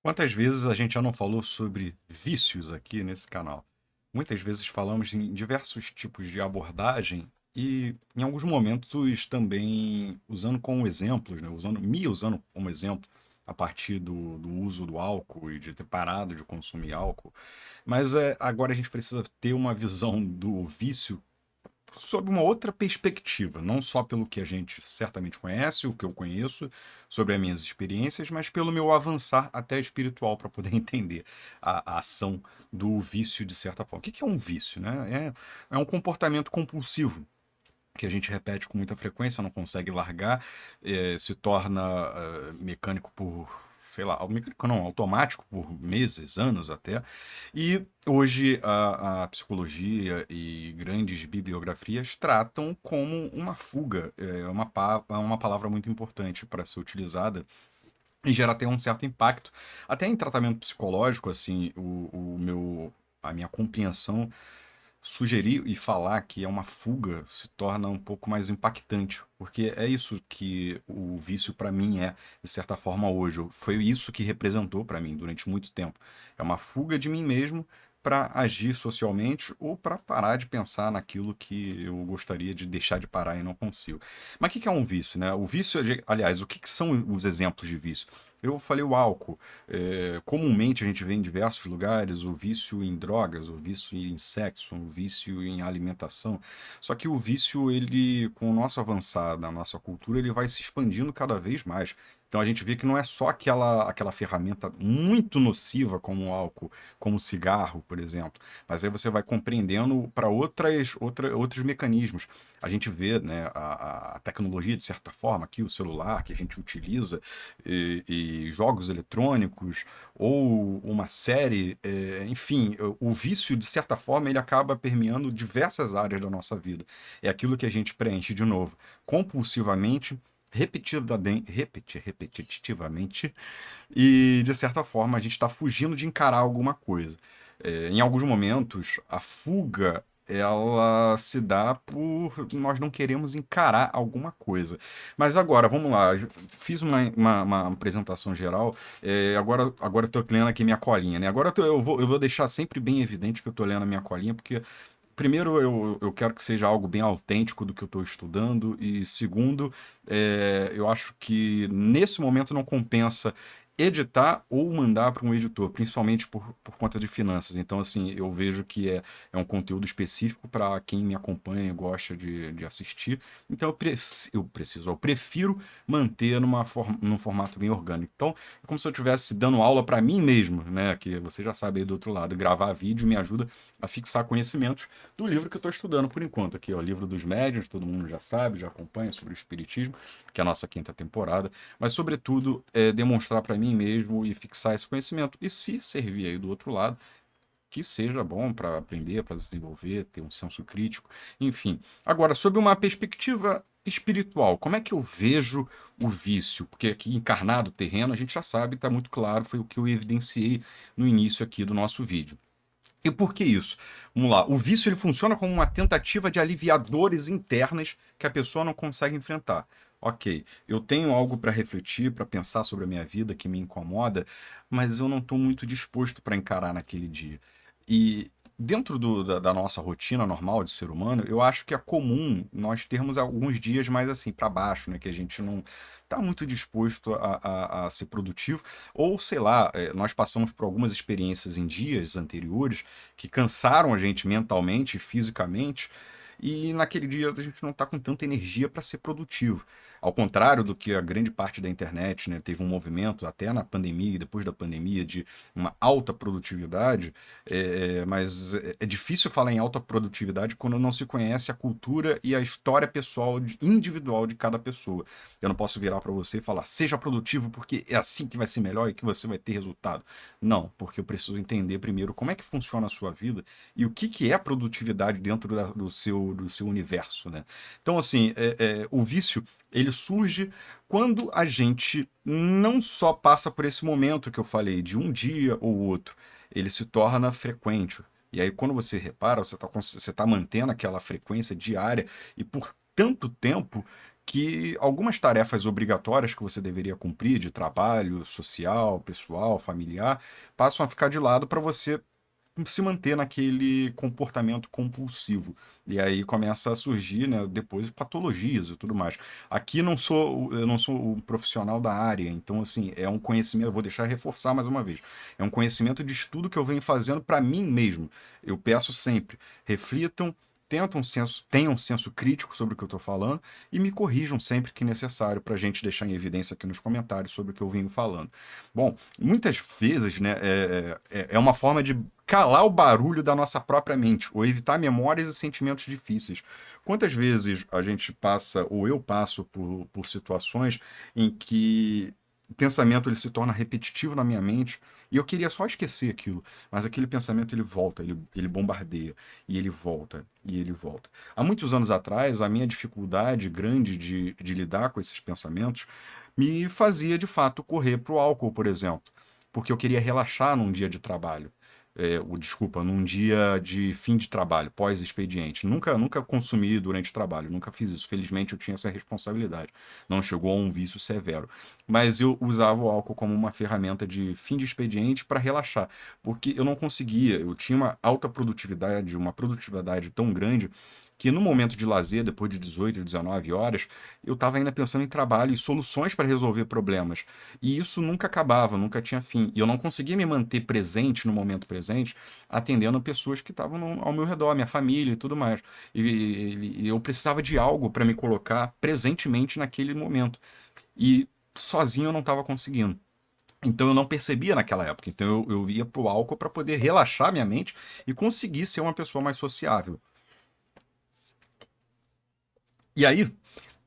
Quantas vezes a gente já não falou sobre vícios aqui nesse canal? Muitas vezes falamos em diversos tipos de abordagem e, em alguns momentos, também usando como exemplos, né? Me usando como exemplo a partir do uso do álcool e de ter parado de consumir álcool. Mas agora a gente precisa ter uma visão do vício sob uma outra perspectiva, não só pelo que a gente certamente conhece, o que eu conheço, sobre as minhas experiências, mas pelo meu avançar até espiritual para poder entender a ação do vício de certa forma. O que é um vício, né? É um comportamento compulsivo que a gente repete com muita frequência, não consegue largar, se torna mecânico por, sei lá, mecânico não, automático por meses, anos até. E hoje a psicologia e grandes bibliografias tratam como uma fuga, uma palavra muito importante para ser utilizada e gera até um certo impacto. Até em tratamento psicológico, assim, a minha compreensão sugerir e falar que é uma fuga se torna um pouco mais impactante, porque é isso que o vício para mim é, de certa forma hoje. Foi isso que representou para mim durante muito tempo. É uma fuga de mim mesmo para agir socialmente ou para parar de pensar naquilo que eu gostaria de deixar de parar e não consigo. Mas o que é um vício, né? O vício, aliás, o que são os exemplos de vício? Eu falei o álcool. Comumente a gente vê em diversos lugares o vício em drogas, o vício em sexo, o vício em alimentação. Só que o vício, ele, com o nosso avançar na nossa cultura, ele vai se expandindo cada vez mais. Então a gente vê que não é só aquela ferramenta muito nociva como o álcool, como o cigarro, por exemplo. Mas aí você vai compreendendo para outros mecanismos. A gente vê, né, a tecnologia, de certa forma, aqui, o celular que a gente utiliza, e jogos eletrônicos, ou uma série, enfim, o vício, de certa forma, ele acaba permeando diversas áreas da nossa vida. É aquilo que a gente preenche de novo, compulsivamente, repetitivamente, e de certa forma a gente está fugindo de encarar alguma coisa. Em alguns momentos, a fuga ela se dá por nós não queremos encarar alguma coisa. Mas agora, vamos lá, eu fiz uma apresentação geral, agora eu tô lendo aqui minha colinha, né? Agora eu vou deixar sempre bem evidente que eu tô lendo a minha colinha, porque primeiro eu quero que seja algo bem autêntico do que eu estou estudando, e segundo, eu acho que nesse momento não compensa editar ou mandar para um editor, principalmente por conta de finanças. Então, assim, eu vejo que é um conteúdo específico para quem me acompanha e gosta de assistir. Então, eu prefiro manter num formato bem orgânico. Então, é como se eu estivesse dando aula para mim mesmo, né? Que você já sabe aí do outro lado, gravar vídeo me ajuda a fixar conhecimentos do livro que eu estou estudando por enquanto aqui, ó, Livro dos Médiuns, todo mundo já sabe, já acompanha sobre o Espiritismo, que é a nossa quinta temporada, mas sobretudo demonstrar para mim mesmo e fixar esse conhecimento. E se servir aí do outro lado, que seja bom para aprender, para desenvolver, ter um senso crítico, enfim. Agora, sob uma perspectiva espiritual, como é que eu vejo o vício? Porque aqui encarnado, terreno, a gente já sabe, está muito claro, foi o que eu evidenciei no início aqui do nosso vídeo. E por que isso? Vamos lá. O vício ele funciona como uma tentativa de aliviar dores internas que a pessoa não consegue enfrentar. Ok, eu tenho algo para refletir, para pensar sobre a minha vida que me incomoda, mas eu não estou muito disposto para encarar naquele dia. E dentro da nossa rotina normal de ser humano, eu acho que é comum nós termos alguns dias mais assim para baixo, né? Que a gente não está muito disposto a ser produtivo. Ou, sei lá, nós passamos por algumas experiências em dias anteriores que cansaram a gente mentalmente e fisicamente, e naquele dia a gente não está com tanta energia para ser produtivo. Ao contrário do que a grande parte da internet, né, teve um movimento até na pandemia e depois da pandemia de uma alta produtividade, mas é difícil falar em alta produtividade quando não se conhece a cultura e a história pessoal, individual de cada pessoa. Eu não posso virar para você e falar, seja produtivo porque é assim que vai ser melhor e que você vai ter resultado. Não, porque eu preciso entender primeiro como é que funciona a sua vida e o que é produtividade dentro do seu universo, né? Então, assim, o vício, ele surge quando a gente não só passa por esse momento que eu falei, de um dia ou outro, ele se torna frequente. E aí, quando você repara, você tá mantendo aquela frequência diária e por tanto tempo que algumas tarefas obrigatórias que você deveria cumprir de trabalho, social, pessoal, familiar, passam a ficar de lado para você se manter naquele comportamento compulsivo. E aí começa a surgir, né, depois patologias e tudo mais. Aqui eu não sou um profissional da área, então assim, é um conhecimento, eu vou deixar reforçar mais uma vez. É um conhecimento de estudo que eu venho fazendo para mim mesmo. Eu peço sempre, reflitam, tenham um senso crítico sobre o que eu estou falando e me corrijam sempre que necessário para a gente deixar em evidência aqui nos comentários sobre o que eu venho falando. Bom, muitas vezes, né, é uma forma de calar o barulho da nossa própria mente, ou evitar memórias e sentimentos difíceis. Quantas vezes a gente passa, ou eu passo por situações em que o pensamento ele se torna repetitivo na minha mente e eu queria só esquecer aquilo, mas aquele pensamento ele volta, ele bombardeia, e ele volta, e ele volta. Há muitos anos atrás, a minha dificuldade grande de lidar com esses pensamentos me fazia, de fato, correr para o álcool, por exemplo, porque eu queria relaxar num dia de trabalho. Desculpa, num dia de fim de trabalho, pós-expediente. Nunca consumi durante o trabalho, nunca fiz isso. Felizmente eu tinha essa responsabilidade. Não chegou a um vício severo. Mas eu usava o álcool como uma ferramenta de fim de expediente para relaxar, porque eu não conseguia, eu tinha uma alta produtividade, uma produtividade tão grande que no momento de lazer, depois de 18, 19 horas, eu estava ainda pensando em trabalho e soluções para resolver problemas. E isso nunca acabava, nunca tinha fim. E eu não conseguia me manter presente no momento presente, atendendo pessoas que estavam ao meu redor, minha família e tudo mais. E eu precisava de algo para me colocar presentemente naquele momento. E sozinho eu não estava conseguindo. Então eu não percebia naquela época. Então eu ia pro álcool para poder relaxar minha mente e conseguir ser uma pessoa mais sociável. E aí,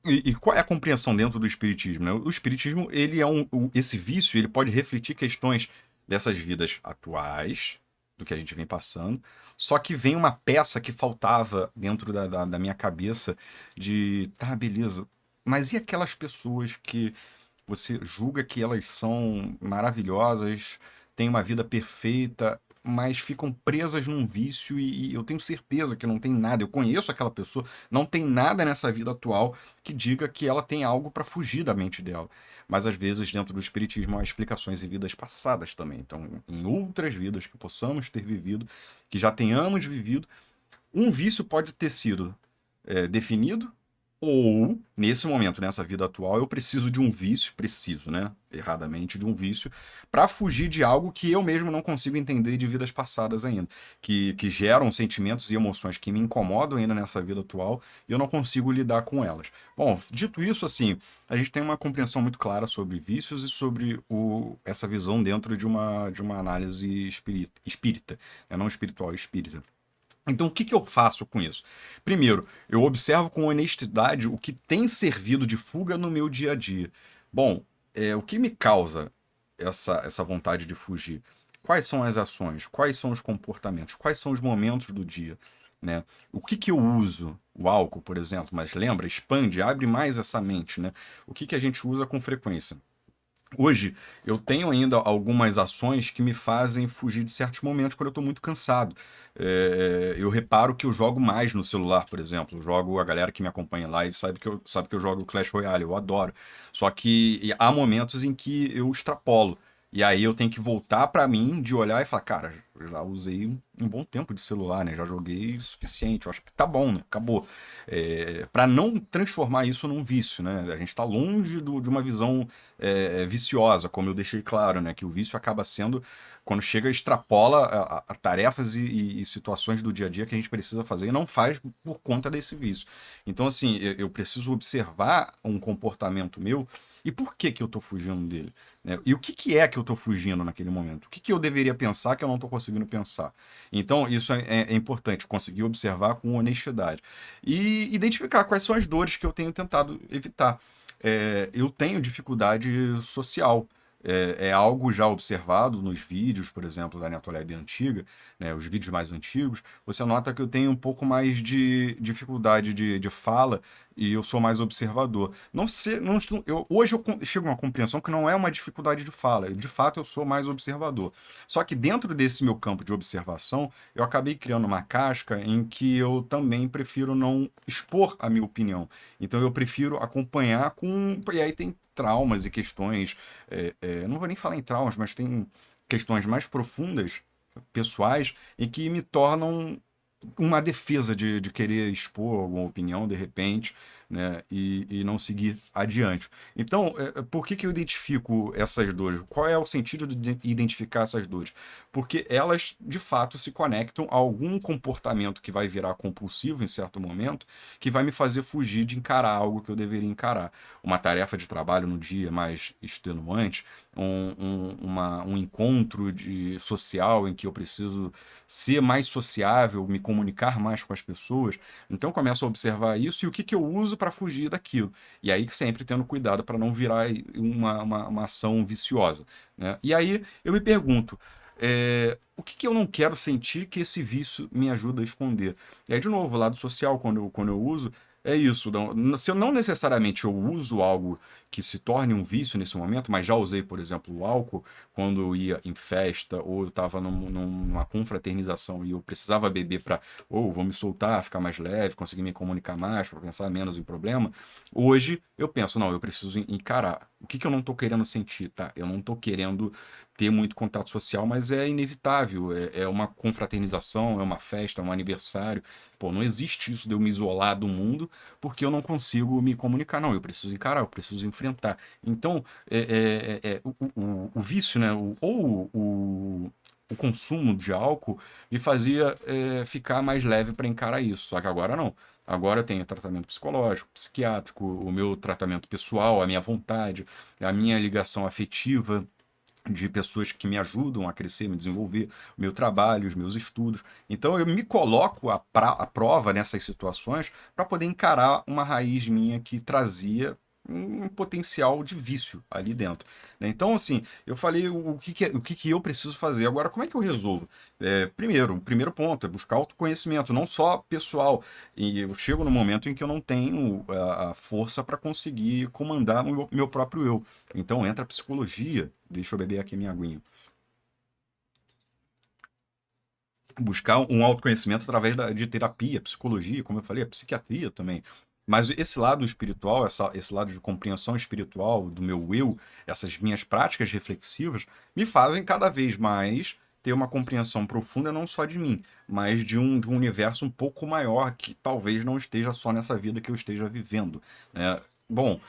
e qual é a compreensão dentro do espiritismo, né? O espiritismo, ele é esse vício, ele pode refletir questões dessas vidas atuais, do que a gente vem passando, só que vem uma peça que faltava dentro da minha cabeça de, tá, beleza, mas e aquelas pessoas que você julga que elas são maravilhosas, têm uma vida perfeita, mas ficam presas num vício e eu tenho certeza que não tem nada. Eu conheço aquela pessoa, não tem nada nessa vida atual que diga que ela tem algo para fugir da mente dela. Mas às vezes, dentro do espiritismo, há explicações em vidas passadas também. Então, em outras vidas que possamos ter vivido, que já tenhamos vivido, um vício pode ter sido definido ou, nesse momento, nessa vida atual, eu preciso de um vício, preciso, né? Erradamente, de um vício, para fugir de algo que eu mesmo não consigo entender de vidas passadas ainda, que geram sentimentos e emoções que me incomodam ainda nessa vida atual e eu não consigo lidar com elas. Bom, dito isso, assim, a gente tem uma compreensão muito clara sobre vícios e sobre essa visão dentro de uma análise espírita, né? Não espiritual, espírita. Então, o que que eu faço com isso? Primeiro, eu observo com honestidade o que tem servido de fuga no meu dia a dia. Bom, o que me causa essa vontade de fugir? Quais são as ações? Quais são os comportamentos? Quais são os momentos do dia? Né? O que que eu uso? O álcool, por exemplo, mas lembra, expande, abre mais essa mente, né? O que que a gente usa com frequência? Hoje, eu tenho ainda algumas ações que me fazem fugir de certos momentos quando eu estou muito cansado. Eu reparo que eu jogo mais no celular, por exemplo. Eu jogo, a galera que me acompanha em live sabe que eu jogo Clash Royale, eu adoro. Só que há momentos em que eu extrapolo. E aí eu tenho que voltar para mim de olhar e falar, cara, já usei um bom tempo de celular, né? Já joguei o suficiente, eu acho que tá bom, né? Acabou. Para não transformar isso num vício, né? A gente está longe de uma visão viciosa, como eu deixei claro, né? Que o vício acaba sendo quando chega, extrapola a tarefas e situações do dia a dia que a gente precisa fazer e não faz por conta desse vício. Então, assim, eu preciso observar um comportamento meu e por que que eu estou fugindo dele, né? E o que que é que eu estou fugindo naquele momento? O que que eu deveria pensar que eu não estou conseguindo pensar? Então, isso é importante, conseguir observar com honestidade e identificar quais são as dores que eu tenho tentado evitar. Eu tenho dificuldade social. É algo já observado nos vídeos, por exemplo, da Netolab antiga, né, os vídeos mais antigos. Você nota que eu tenho um pouco mais de dificuldade de fala e eu sou mais observador. Não sei, não, hoje eu chego a uma compreensão que não é uma dificuldade de fala, de fato eu sou mais observador. Só que dentro desse meu campo de observação, eu acabei criando uma casca em que eu também prefiro não expor a minha opinião. Então eu prefiro acompanhar com. E aí tem traumas e questões, não vou nem falar em traumas, mas tem questões mais profundas, pessoais, e que me tornam uma defesa de querer expor alguma opinião de repente, né, e não seguir adiante. Então, por que eu identifico essas dores? Qual é o sentido de identificar essas dores? Porque elas, de fato, se conectam a algum comportamento que vai virar compulsivo em certo momento, que vai me fazer fugir de encarar algo que eu deveria encarar. Uma tarefa de trabalho no dia mais extenuante, um encontro social em que eu preciso ser mais sociável, me comunicar mais com as pessoas. Então eu começo a observar isso e o que, que eu uso para fugir daquilo. E aí sempre tendo cuidado para não virar uma ação viciosa, né? E aí eu me pergunto, o que, que eu não quero sentir que esse vício me ajuda a esconder? E aí, de novo, o lado social, quando eu uso, é isso. Se eu não necessariamente eu uso algo que se torne um vício nesse momento, mas já usei, por exemplo, o álcool, quando eu ia em festa ou eu estava numa confraternização e eu precisava beber para, ou vou me soltar, ficar mais leve, conseguir me comunicar mais, para pensar menos em problema. Hoje eu penso, não, eu preciso encarar. O que, que eu não estou querendo sentir, tá? Eu não estou querendo ter muito contato social, mas é inevitável. É uma confraternização, é uma festa, é um aniversário. Pô, não existe isso de eu me isolar do mundo porque eu não consigo me comunicar. Não, eu preciso encarar, eu preciso enfrentar. Então, o vício, né? O consumo de álcool me fazia ficar mais leve para encarar isso. Só que agora não. Agora eu tenho tratamento psicológico, psiquiátrico, o meu tratamento pessoal, a minha vontade, a minha ligação afetiva de pessoas que me ajudam a crescer, me desenvolver, o meu trabalho, os meus estudos. Então eu me coloco à prova nessas situações para poder encarar uma raiz minha que trazia um potencial de vício ali dentro, né? Então, assim, eu falei o que que eu preciso fazer. Agora, como é que eu resolvo? Primeiro, o primeiro ponto é buscar autoconhecimento, não só pessoal. E eu chego no momento em que eu não tenho a força para conseguir comandar o meu próprio eu. Então entra a psicologia. Deixa eu beber aqui minha aguinha. Buscar um autoconhecimento através de terapia, psicologia, como eu falei, a psiquiatria também. Mas esse lado espiritual, esse lado de compreensão espiritual do meu eu, essas minhas práticas reflexivas, me fazem cada vez mais ter uma compreensão profunda não só de mim, mas de um universo um pouco maior que talvez não esteja só nessa vida que eu esteja vivendo, né? Bom,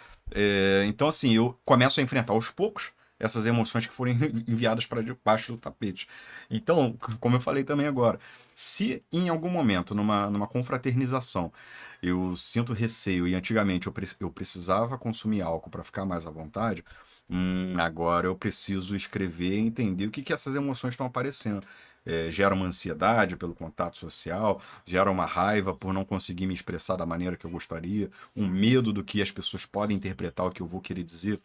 então assim, eu começo a enfrentar aos poucos essas emoções que foram enviadas para debaixo do tapete. Então, como eu falei também agora, se em algum momento, numa confraternização, eu sinto receio e antigamente eu precisava consumir álcool para ficar mais à vontade, agora eu preciso escrever e entender o que, que essas emoções estão aparecendo. Gera uma ansiedade pelo contato social, gera uma raiva por não conseguir me expressar da maneira que eu gostaria, um medo do que as pessoas podem interpretar o que eu vou querer dizer.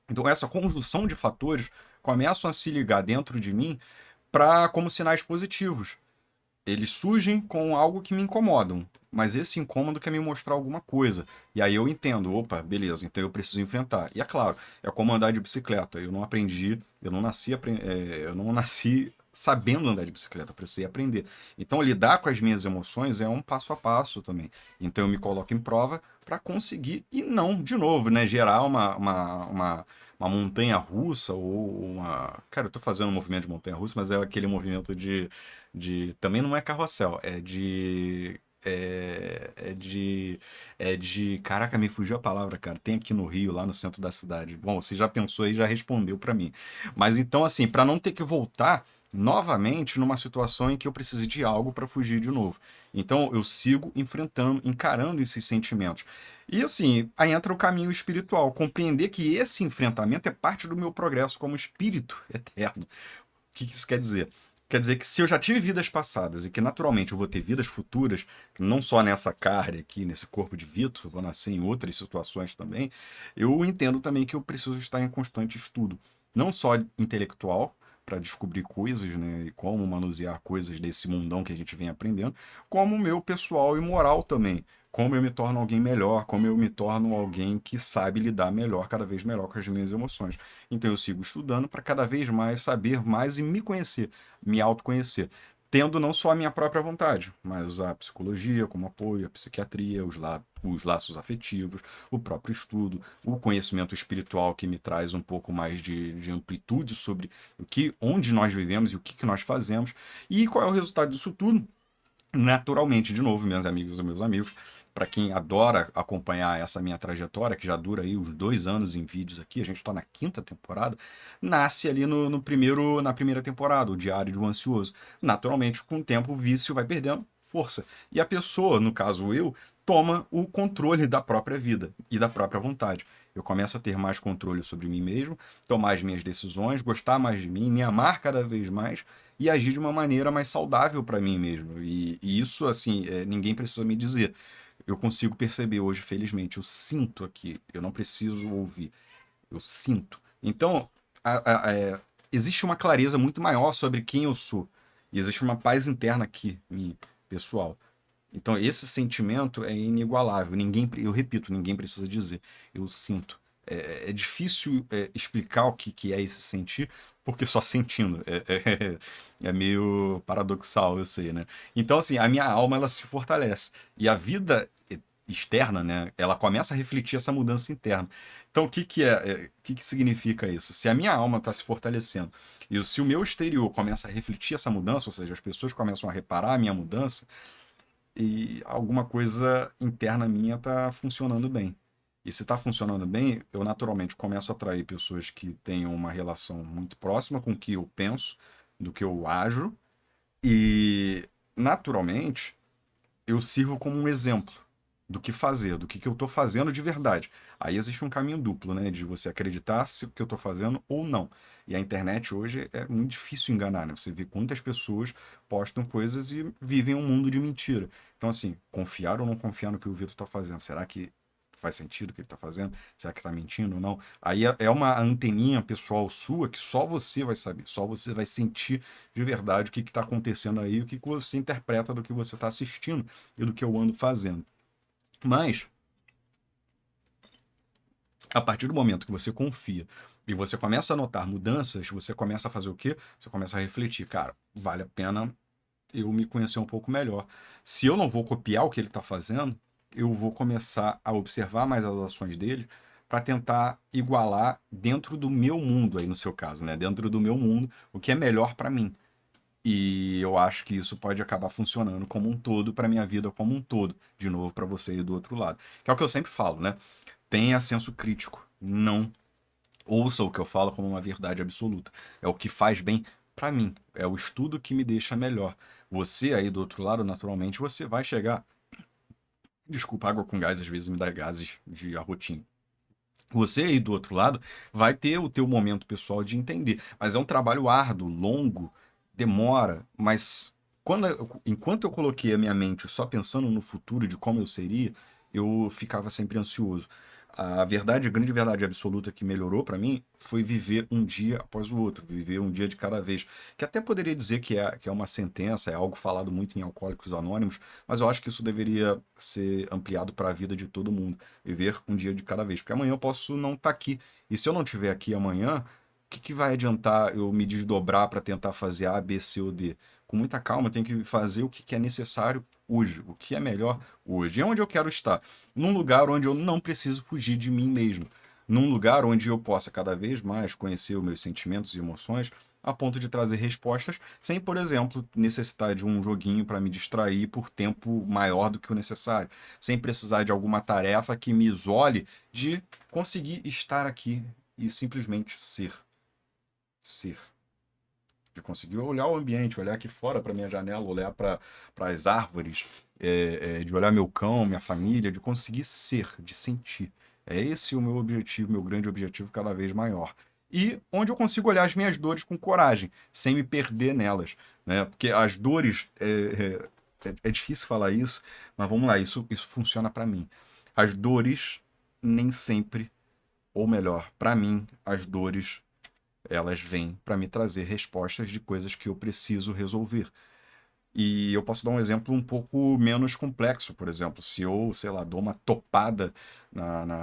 Então, essa conjunção de fatores começam a se ligar dentro de mim como sinais positivos. Eles surgem com algo que me incomodam, mas esse incômodo quer me mostrar alguma coisa. E aí eu entendo, opa, beleza, então eu preciso enfrentar. E é claro, é como andar de bicicleta. Eu não aprendi, eu não nasci sabendo andar de bicicleta, eu precisei aprender. Então lidar com as minhas emoções é um passo a passo também. Então eu me coloco em prova para conseguir e não, de novo, né, gerar uma montanha russa ou uma. Cara, eu tô fazendo um movimento de montanha russa, mas é aquele movimento também não é carrossel, é de. Caraca, me fugiu a palavra, cara. Tem aqui no Rio, lá no centro da cidade. Bom, você já pensou aí, já respondeu para mim. Mas então, assim, para não ter que voltar novamente numa situação em que eu precise de algo para fugir de novo. Então, eu sigo enfrentando, encarando esses sentimentos. E assim, aí entra o caminho espiritual, compreender que esse enfrentamento é parte do meu progresso como espírito eterno. O que que isso quer dizer? Quer dizer que se eu já tive vidas passadas e que naturalmente eu vou ter vidas futuras, não só nessa carne aqui, nesse corpo de Vitor, vou nascer em outras situações também, eu entendo também que eu preciso estar em constante estudo. Não só intelectual, para descobrir coisas, né, e como manusear coisas desse mundão que a gente vem aprendendo, como o meu pessoal e moral também. como eu me torno alguém melhor, como eu me torno alguém que sabe lidar melhor, cada vez melhor com as minhas emoções. Então eu sigo estudando para cada vez mais saber mais e me conhecer, me autoconhecer. Tendo não só a minha própria vontade, mas a psicologia como apoio, a psiquiatria, os laços afetivos, o próprio estudo, o conhecimento espiritual que me traz um pouco mais de amplitude sobre onde nós vivemos e o que nós fazemos. E qual é o resultado disso tudo? Naturalmente, de novo, minhas amigas e meus amigos, para quem adora acompanhar essa minha trajetória, que já dura aí uns 2 anos em vídeos aqui, a gente está na 5ª temporada, nasce ali na primeira temporada, o Diário de um Ansioso. Naturalmente, com o tempo, o vício vai perdendo força. E a pessoa, no caso eu, toma o controle da própria vida e da própria vontade. Eu começo a ter mais controle sobre mim mesmo, tomar as minhas decisões, gostar mais de mim, me amar cada vez mais e agir de uma maneira mais saudável para mim mesmo. E isso, assim, ninguém precisa me dizer. Eu consigo perceber hoje, felizmente. Eu sinto aqui. Eu não preciso ouvir. Eu sinto. Então, existe uma clareza muito maior sobre quem eu sou. E existe uma paz interna aqui, minha, pessoal. Então, esse sentimento é inigualável. Eu repito, ninguém precisa dizer. Eu sinto. É difícil explicar o que é esse sentir, porque só sentindo. É meio paradoxal, eu sei, né? Então, assim, a minha alma, ela se fortalece. E a vida externa, né? Ela começa a refletir essa mudança interna. Então, o que significa isso? Se a minha alma está se fortalecendo e se o meu exterior começa a refletir essa mudança, ou seja, as pessoas começam a reparar a minha mudança, e alguma coisa interna minha está funcionando bem. E se está funcionando bem, eu naturalmente começo a atrair pessoas que tenham uma relação muito próxima com o que eu penso, do que eu ajo, e naturalmente eu sirvo como um exemplo do que fazer, do que eu estou fazendo de verdade. Aí existe um caminho duplo, né? De você acreditar se o que eu estou fazendo ou não. E a internet hoje é muito difícil enganar, né? Você vê quantas pessoas postam coisas e vivem um mundo de mentira. Então, assim, confiar ou não confiar no que o Vitor está fazendo? Será que faz sentido o que ele está fazendo? Será que está mentindo ou não? Aí é uma anteninha pessoal sua que só você vai saber, só você vai sentir de verdade o que está acontecendo aí, o que você interpreta do que você está assistindo e do que eu ando fazendo. Mas, a partir do momento que você confia e você começa a notar mudanças, você começa a fazer o quê? Você começa a refletir, cara, vale a pena eu me conhecer um pouco melhor. Se eu não vou copiar o que ele está fazendo, eu vou começar a observar mais as ações dele para tentar igualar dentro do meu mundo, aí no seu caso, né? Dentro do meu mundo, o que é melhor para mim. E eu acho que isso pode acabar funcionando como um todo para minha vida como um todo, de novo para você aí do outro lado. Que é o que eu sempre falo, né? Tenha senso crítico. Não ouça o que eu falo como uma verdade absoluta. É o que faz bem para mim. É o estudo que me deixa melhor. Você aí do outro lado, naturalmente, você vai chegar. Desculpa, água com gás às vezes me dá gases de arrotinho. Você aí do outro lado vai ter o teu momento pessoal de entender. Mas é um trabalho árduo, longo, demora, mas enquanto eu coloquei a minha mente só pensando no futuro de como eu seria, eu ficava sempre ansioso. A grande verdade absoluta que melhorou para mim foi viver um dia após o outro, viver um dia de cada vez. Que até poderia dizer que é uma sentença, é algo falado muito em Alcoólicos Anônimos, mas eu acho que isso deveria ser ampliado para a vida de todo mundo. Viver um dia de cada vez. Porque amanhã eu posso não estar aqui. E se eu não estiver aqui amanhã, que vai adiantar eu me desdobrar para tentar fazer A, B, C ou D? Com muita calma, eu tenho que fazer o que é necessário hoje, o que é melhor hoje. É onde eu quero estar. Num lugar onde eu não preciso fugir de mim mesmo. Num lugar onde eu possa cada vez mais conhecer os meus sentimentos e emoções, a ponto de trazer respostas, sem, por exemplo, necessitar de um joguinho para me distrair por tempo maior do que o necessário, sem precisar de alguma tarefa que me isole de conseguir estar aqui e simplesmente ser. Ser. De conseguir olhar o ambiente, olhar aqui fora para minha janela, olhar para as árvores, de olhar meu cão, minha família, de conseguir ser, de sentir. É esse o meu objetivo, meu grande objetivo cada vez maior. E onde eu consigo olhar as minhas dores com coragem, sem me perder nelas, né? Porque as dores, é difícil falar isso, mas vamos lá, isso funciona para mim. As dores nem sempre, ou melhor, para mim, as dores elas vêm para me trazer respostas de coisas que eu preciso resolver. E eu posso dar um exemplo um pouco menos complexo, por exemplo, se eu, sei lá, dou uma topada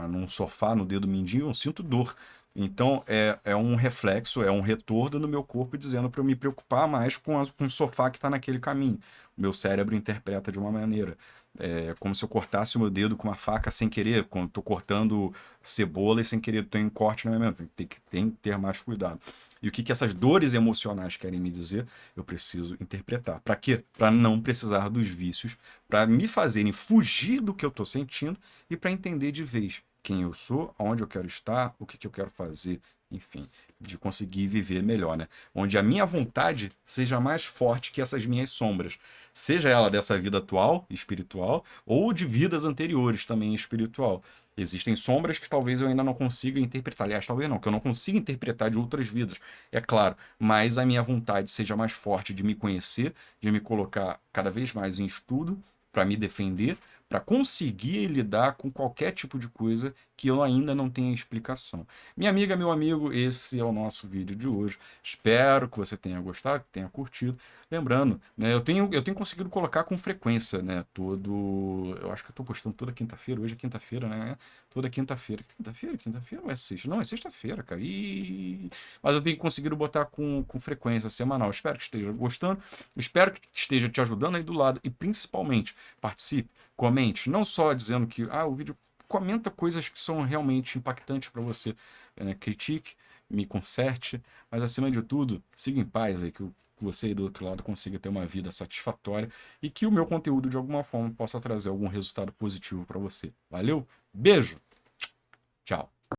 num sofá, no dedo mindinho, eu sinto dor. Então, é um reflexo, é um retorno no meu corpo dizendo para eu me preocupar mais com o sofá que está naquele caminho. O meu cérebro interpreta de uma maneira. É como se eu cortasse o meu dedo com uma faca sem querer, quando estou cortando cebola e sem querer tem um corte na minha mão. Tem que ter mais cuidado. E o que essas dores emocionais querem me dizer? Eu preciso interpretar. Para quê? Para não precisar dos vícios, para me fazerem fugir do que eu estou sentindo e para entender de vez quem eu sou, aonde eu quero estar, o que eu quero fazer, enfim, de conseguir viver melhor, né? Onde a minha vontade seja mais forte que essas minhas sombras, seja ela dessa vida atual, espiritual, ou de vidas anteriores também espiritual. Existem sombras que talvez eu ainda não consiga interpretar. Aliás, talvez não, que eu não consiga interpretar de outras vidas, é claro. Mas a minha vontade seja mais forte de me conhecer, de me colocar cada vez mais em estudo, para me defender, para conseguir lidar com qualquer tipo de coisa que eu ainda não tenha explicação. Minha amiga, meu amigo, esse é o nosso vídeo de hoje. Espero que você tenha gostado, que tenha curtido. Lembrando, né, eu tenho conseguido colocar com frequência, né, eu acho que eu estou postando toda quinta-feira, hoje é quinta-feira, né, toda quinta-feira. Quinta-feira ou é sexta? Não, é sexta-feira, cara. Mas eu tenho conseguido botar com frequência semanal. Espero que esteja gostando, espero que esteja te ajudando aí do lado e principalmente participe, comente, não só dizendo que o vídeo, comenta coisas que são realmente impactantes para você, né? Critique, me conserte, mas acima de tudo, siga em paz aí, que você aí do outro lado consiga ter uma vida satisfatória e que o meu conteúdo de alguma forma possa trazer algum resultado positivo para você. Valeu, beijo, tchau.